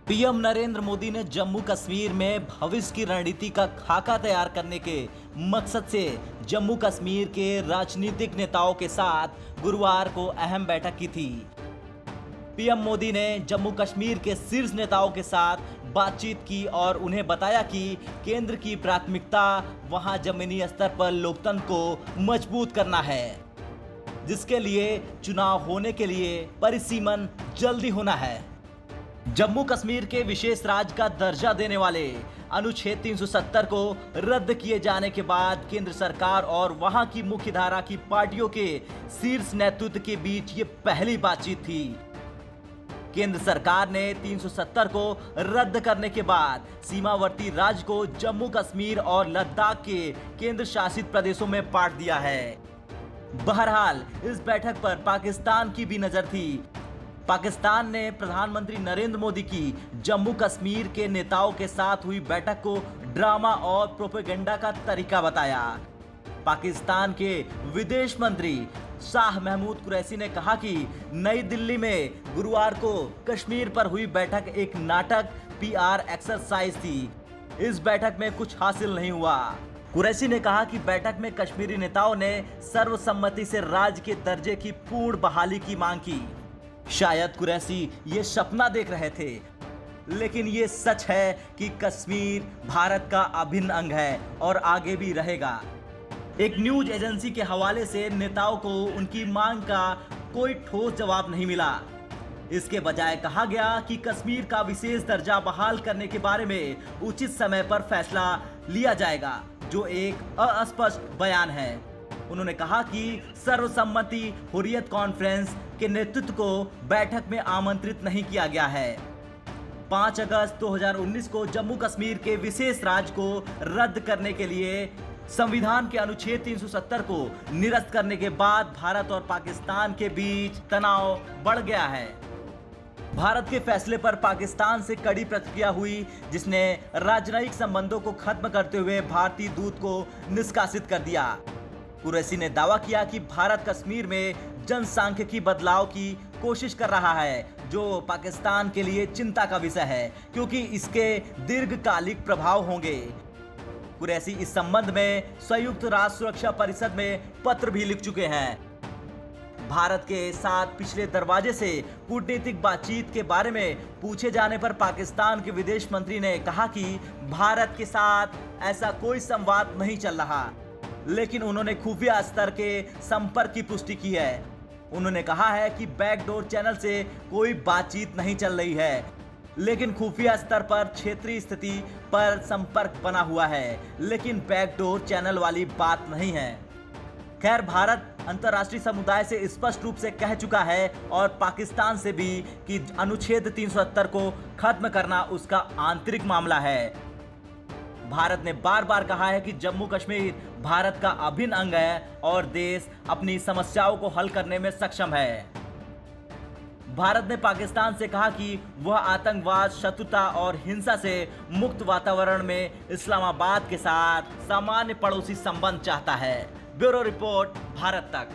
PM Narendra Modi ने जम्मू कश्मीर में भविष्य की रणनीति का खाका तैयार करने के मकसद से जम्मू कश्मीर के राजनीतिक नेताओं के साथ गुरुवार को अहम बैठक की थी। पीएम मोदी ने जम्मू कश्मीर के शीर्ष नेताओं के साथ बातचीत की और उन्हें बताया कि केंद्र की प्राथमिकता वहां जमीनी स्तर पर लोकतंत्र को मजबूत करना है, जिसके लिए चुनाव होने के लिए परिसीमन जल्दी होना है। जम्मू कश्मीर के विशेष राज्य का दर्जा देने वाले अनुच्छेद 370 को रद्द किए जाने के बाद केंद्र सरकार और वहां की मुख्यधारा की पार्टियों के शीर्ष नेतृत्व के बीच ये पहली बातचीत थी। केंद्र सरकार ने 370 को रद्द करने के बाद सीमावर्ती राज्य को जम्मू कश्मीर और लद्दाख के केंद्र शासित प्रदेशों में बांट दिया है। बहरहाल इस बैठक पर पाकिस्तान की भी नजर थी। पाकिस्तान ने प्रधानमंत्री नरेंद्र मोदी की जम्मू कश्मीर के नेताओं के साथ हुई बैठक को ड्रामा और प्रोपेगेंडा का तरीका बताया। पाकिस्तान के विदेश मंत्री शाह महमूद कुरैशी ने कहा कि नई दिल्ली में गुरुवार को कश्मीर पर हुई बैठक एक नाटक पीआर एक्सरसाइज थी। इस बैठक में कुछ हासिल नहीं हुआ। कुरैशी ने कहा कि बैठक में कश्मीरी नेताओं ने सर्वसम्मति से राज्य के दर्जे की पूर्ण बहाली की मांग की। शायद कुरैशी ये सपना देख रहे थे, लेकिन ये सच है कि कश्मीर भारत का अभिन्न अंग है और आगे भी रहेगा। एक न्यूज एजेंसी के हवाले से नेताओं को उनकी मांग का कोई ठोस जवाब नहीं मिला। इसके बजाय कहा गया कि कश्मीर का विशेष दर्जा बहाल करने के बारे में उचित समय पर फैसला लिया जाएगा, जो एक अस्पष्ट बयान है। उन्होंने कहा कि सर्वसम्मति हुर्रियत कॉन्फ्रेंस के नेतृत्व को बैठक में आमंत्रित नहीं किया गया है। 5 अगस्त 2019 को जम्मू कश्मीर के विशेष राज्य को रद्द करने के लिए संविधान के अनुच्छेद 370 को निरस्त करने के बाद भारत और पाकिस्तान के बीच तनाव बढ़ गया है। भारत के फैसले पर पाकिस्तान से कड़ी प्रतिक्रिया हुई, जिसने राजनयिक संबंधों को खत्म करते हुए भारतीय दूत को निष्कासित कर दिया। कुरैशी ने दावा किया कि भारत कश्मीर में जनसांख्यिकी बदलाव की कोशिश कर रहा है, जो पाकिस्तान के लिए चिंता का विषय है, क्योंकि इसके दीर्घकालिक प्रभाव होंगे। कुरैशी इस संबंध में संयुक्त राष्ट्र सुरक्षा परिषद में पत्र भी लिख चुके हैं। भारत के साथ पिछले दरवाजे से कूटनीतिक बातचीत के बारे में पूछे जाने पर पाकिस्तान के विदेश मंत्री ने कहा कि भारत के साथ ऐसा कोई संवाद नहीं चल रहा, लेकिन उन्होंने खुफिया स्तर के संपर्क की पुष्टि की है। उन्होंने कहा है कि बैकडोर चैनल से कोई बातचीत नहीं चल रही है, लेकिन खुफिया स्तर पर क्षेत्रीय स्थिति पर संपर्क बना हुआ है, लेकिन बैकडोर चैनल वाली बात नहीं है। खैर, भारत अंतर्राष्ट्रीय समुदाय से स्पष्ट रूप से कह चुका है और पाकिस्तान से भी कि अनुच्छेद 370 को खत्म करना उसका आंतरिक मामला है। भारत ने बार बार कहा है कि जम्मू कश्मीर भारत का अभिन्न अंग है और देश अपनी समस्याओं को हल करने में सक्षम है। भारत ने पाकिस्तान से कहा कि वह आतंकवाद, शत्रुता और हिंसा से मुक्त वातावरण में इस्लामाबाद के साथ सामान्य पड़ोसी संबंध चाहता है। ब्यूरो रिपोर्ट, भारत तक।